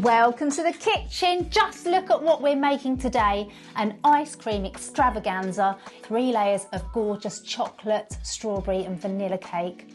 Welcome to the kitchen. Just look at what we're making today. An ice cream extravaganza. 3 layers of gorgeous chocolate, strawberry and vanilla cake.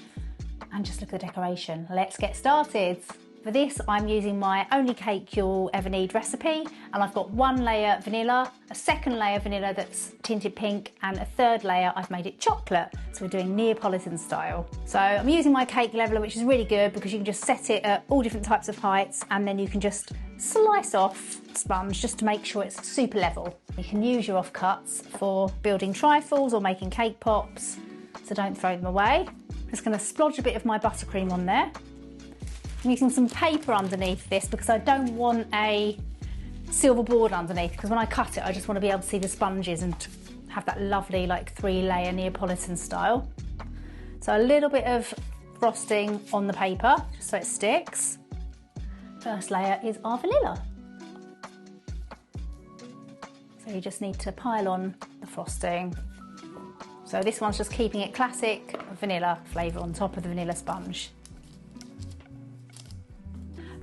And just look at the decoration. Let's get started. For this, I'm using my only cake you'll ever need recipe, and I've got 1 layer vanilla, a 2nd layer vanilla that's tinted pink, and a 3rd layer I've made it chocolate. So we're doing Neapolitan style. So I'm using my cake leveler, which is really good because you can just set it at all different types of heights, and then you can just slice off sponge just to make sure it's super level. You can use your offcuts for building trifles or making cake pops, so don't throw them away. I'm just going to splodge a bit of my buttercream on there. I'm using some paper underneath this because I don't want a silver board underneath, because when I cut it I just want to be able to see the sponges and have that lovely like 3-layer Neapolitan style. So a little bit of frosting on the paper just so it sticks. First layer is our vanilla. So you just need to pile on the frosting. So this one's just keeping it classic vanilla flavour on top of the vanilla sponge.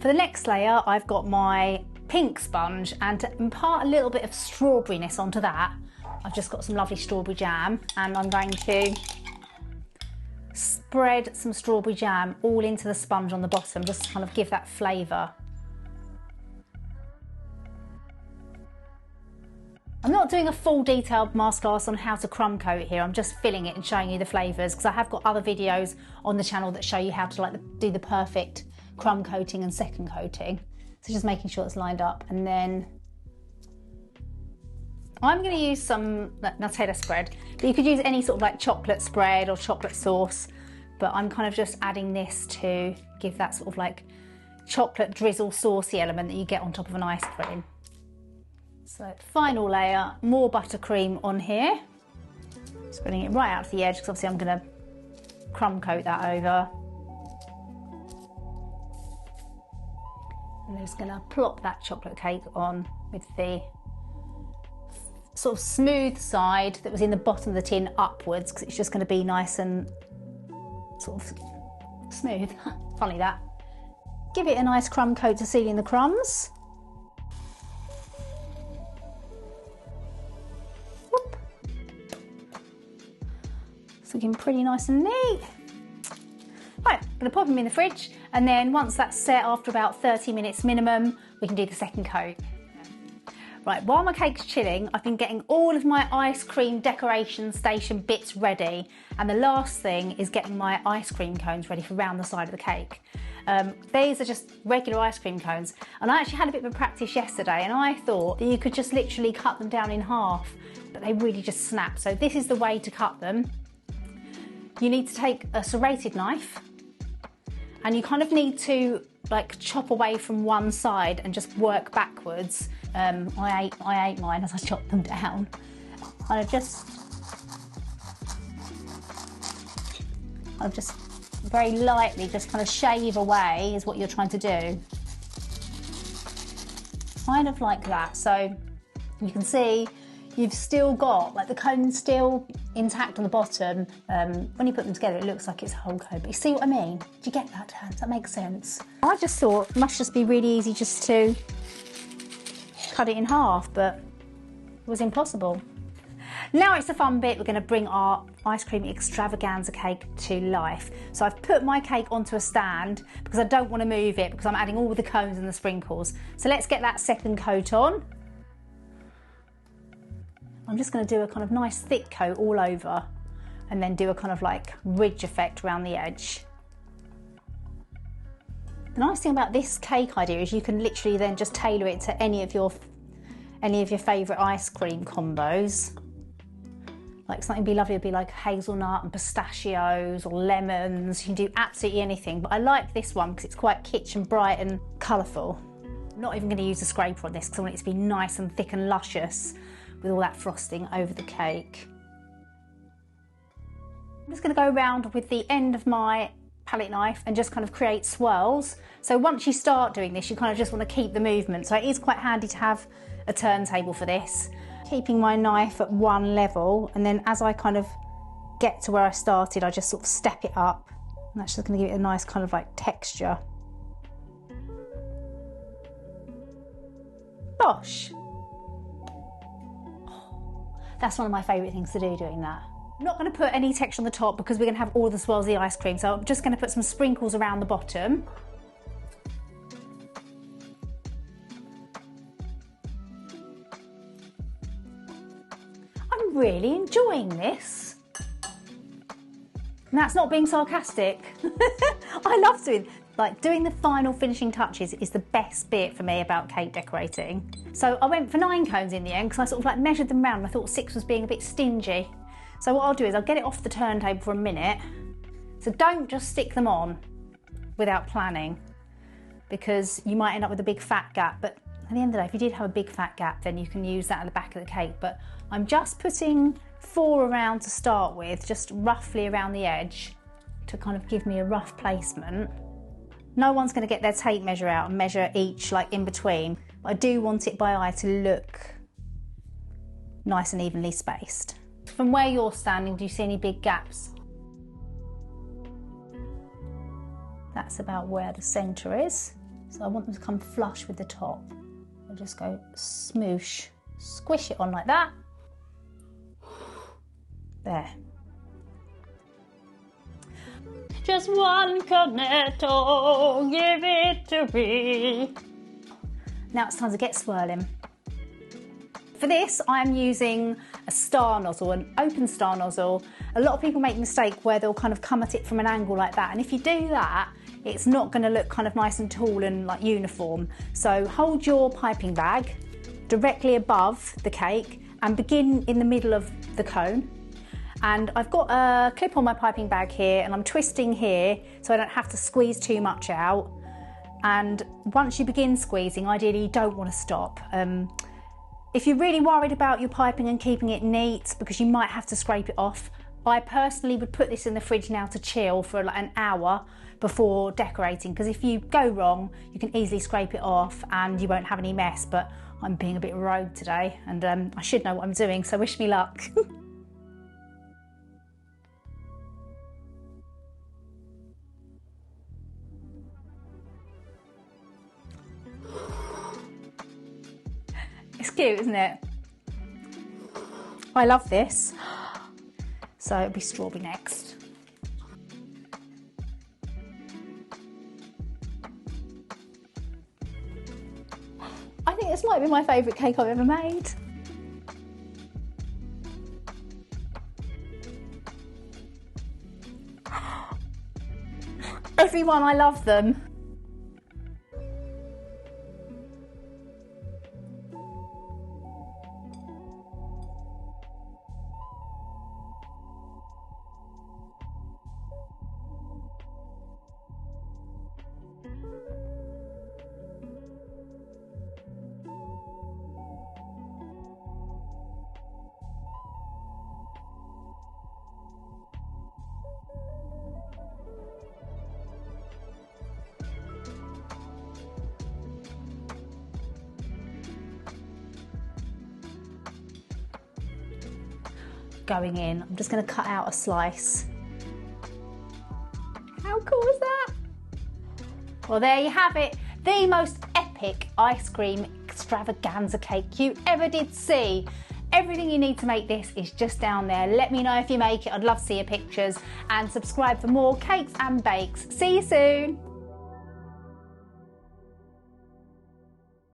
For the next layer, I've got my pink sponge, and to impart a little bit of strawberryness onto that, I've just got some lovely strawberry jam, and I'm going to spread some strawberry jam all into the sponge on the bottom, just to kind of give that flavour. I'm not doing a full detailed masterclass on how to crumb coat here, I'm just filling it and showing you the flavours, because I have got other videos on the channel that show you how to do the perfect crumb coating and 2nd coating. So just making sure it's lined up, and then I'm going to use some Nutella spread, but you could use any sort of like chocolate spread or chocolate sauce, but I'm kind of just adding this to give that sort of like chocolate drizzle saucy element that you get on top of an ice cream. So final layer, more buttercream on here, spreading it right out to the edge because obviously I'm going to crumb coat that over. And I'm just going to plop that chocolate cake on with the sort of smooth side that was in the bottom of the tin upwards, because it's just going to be nice and sort of smooth. Funny that. Give it a nice crumb coat to seal in the crumbs. Whoop. It's looking pretty nice and neat. Right, I'm going to pop them in the fridge, and then once that's set, after about 30 minutes minimum, we can do the 2nd coat. Right, while my cake's chilling, I've been getting all of my ice cream decoration station bits ready, and the last thing is getting my ice cream cones ready for round the side of the cake. These are just regular ice cream cones, and I actually had a bit of a practice yesterday, and I thought that you could just literally cut them down in half, but they really just snap. So this is the way to cut them. You need to take a serrated knife, and you kind of need to like chop away from one side and just work backwards. I ate mine as I chopped them down. I've just very lightly just kind of shave away is what you're trying to do. Kind of like that. So you can see you've still got like the cone still intact on the bottom. When you put them together, it looks like it's a whole cone, but you see what I mean? Do you get that? Does that make sense? I just thought it must just be really easy just to cut it in half, but it was impossible. Now it's the fun bit. We're going to bring our ice cream extravaganza cake to life. So I've put my cake onto a stand because I don't want to move it, because I'm adding all the cones and the sprinkles. So let's get that 2nd coat on. I'm just going to do a kind of nice thick coat all over, and then do a kind of like ridge effect around the edge. The nice thing about this cake idea is you can literally then just tailor it to any of your favourite ice cream combos. Like something would be lovely would be like hazelnut and pistachios or lemons. You can do absolutely anything, but I like this one because it's quite kitsch and bright and colourful. I'm not even going to use a scraper on this because I want it to be nice and thick and luscious with all that frosting over the cake. I'm just going to go around with the end of my palette knife and just kind of create swirls. So once you start doing this, you kind of just want to keep the movement. So it is quite handy to have a turntable for this. Keeping my knife at one level, and then as I kind of get to where I started, I just sort of step it up. And that's just going to give it a nice kind of like texture. Bosh. That's one of my favourite things to do, doing that. I'm not going to put any texture on the top because we're going to have all the swirly ice cream, so I'm just going to put some sprinkles around the bottom. I'm really enjoying this. And that's not being sarcastic. I love doing the final finishing touches is the best bit for me about cake decorating. So I went for 9 cones in the end because I sort of like measured them round and I thought 6 was being a bit stingy. So what I'll do is I'll get it off the turntable for a minute. So don't just stick them on without planning, because you might end up with a big fat gap. But at the end of the day, if you did have a big fat gap, then you can use that at the back of the cake. But I'm just putting 4 around to start with, just roughly around the edge, to kind of give me a rough placement. No one's going to get their tape measure out and measure each like in between. But I do want it by eye to look nice and evenly spaced. From where you're standing, do you see any big gaps? That's about where the centre is. So I want them to come flush with the top. I'll just go smoosh, squish it on like that. There. Just one cornetto, give it to me. Now it's time to get swirling. For this, I'm using a star nozzle, an open star nozzle. A lot of people make the mistake where they'll kind of come at it from an angle like that. And if you do that, it's not going to look kind of nice and tall and like uniform. So hold your piping bag directly above the cake and begin in the middle of the cone. And I've got a clip on my piping bag here and I'm twisting here so I don't have to squeeze too much out. And once you begin squeezing, ideally you don't want to stop. If you're really worried about your piping and keeping it neat, because you might have to scrape it off, I personally would put this in the fridge now to chill for like an hour before decorating, because if you go wrong, you can easily scrape it off and you won't have any mess. But I'm being a bit rogue today and I should know what I'm doing, so wish me luck. It's cute, isn't it? I love this. So it'll be strawberry next. I think this might be my favourite cake I've ever made. Everyone, I love them. Going in, I'm just going to cut out a slice. How cool is that? Well, there you have it, the most epic ice cream extravaganza cake you ever did see. Everything you need to make this is just down there. Let me know if you make it, I'd love to see your pictures, and subscribe for more cakes and bakes. See you soon.